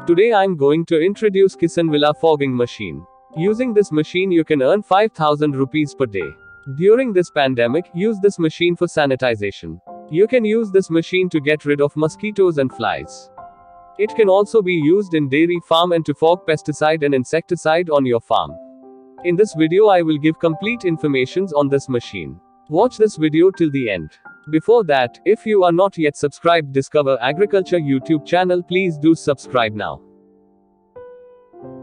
Today I'm going to introduce Kisanvilla fogging machine. Using this machine you can earn 5,000 rupees per day. During this pandemic, use this machine for sanitization. You can use this machine to get rid of mosquitoes and flies. It can also be used in dairy farm and to fog pesticide and insecticide on your farm. In this video I will give complete informations on this machine. Watch this video till the end. Before that, if you are not yet subscribed Discover Agriculture YouTube channel, please do subscribe now.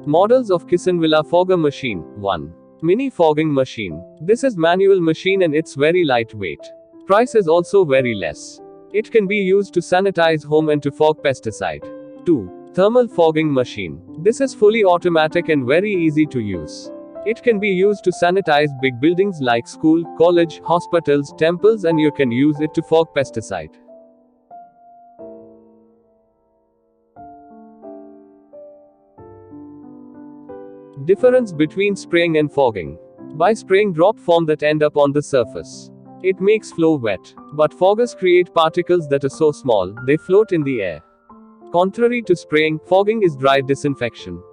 Models of Kisanvilla Fogger machine. 1. Mini fogging machine. This is manual machine and it's very lightweight. Price is also very less. It can be used to sanitize home and to fog pesticide. 2. Thermal fogging machine. This is fully automatic and very easy to use. It can be used to sanitize big buildings like school, college, hospitals, temples, and you can use it to fog pesticide. Difference between spraying and fogging. By spraying drop form that end up on the surface. It makes flow wet. But foggers create particles that are so small, they float in the air. Contrary to spraying, fogging is dry disinfection.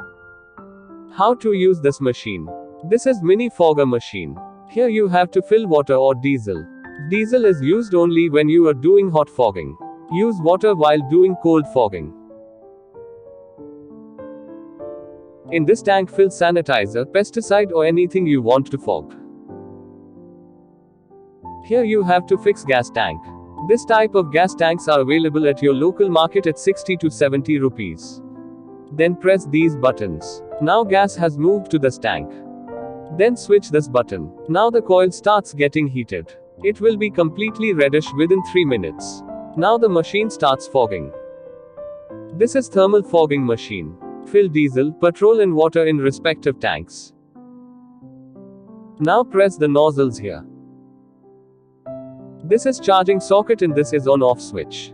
How to use this machine? This is mini fogger machine. Here you have to fill water or diesel. Diesel is used only when you are doing hot fogging. Use water while doing cold fogging. In this tank fill sanitizer, pesticide or anything you want to fog. Here you have to fix gas tank. This type of gas tanks are available at your local market at 60 to 70 rupees. Then press these buttons. Now gas has moved to this tank. Then switch this button. Now the coil starts getting heated. It will be completely reddish within 3 minutes. Now the machine starts fogging. This is thermal fogging machine. Fill diesel, petrol and water in respective tanks. Now press the nozzles here. This is charging socket and this is on-off switch.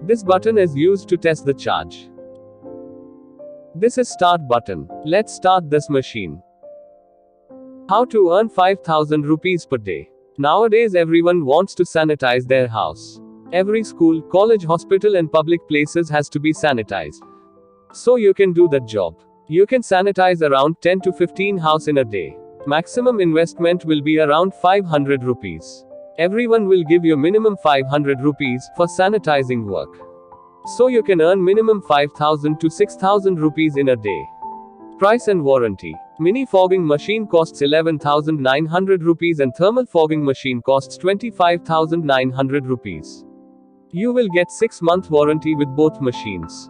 This button is used to test the charge. This is start button. Let's start this machine. How to earn 5,000 rupees per day. Nowadays everyone wants to sanitize their house. Every school, college, hospital and public places has to be sanitized. So you can do that job. You can sanitize around 10 to 15 house in a day. Maximum investment will be around 500 rupees. Everyone will give you minimum 500 rupees for sanitizing work. So you can earn minimum 5,000 to 6,000 rupees in a day. Price and warranty. Mini fogging machine costs 11,900 rupees and thermal fogging machine costs 25,900 rupees. You will get 6-month warranty with both machines.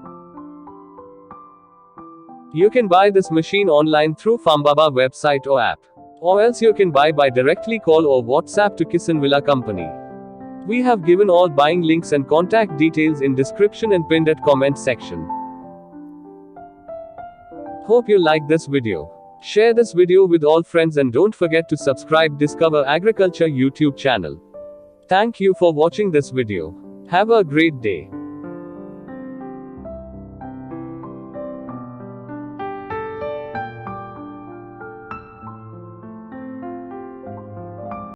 You can buy this machine online through Farmbaba website or app. Or else you can buy by directly call or WhatsApp to Kisanvilla company. We have given all buying links and contact details in description and pinned at comment section. Hope you like this video. Share this video with all friends and don't forget to subscribe Discover Agriculture YouTube channel. Thank you for watching this video. Have a great day.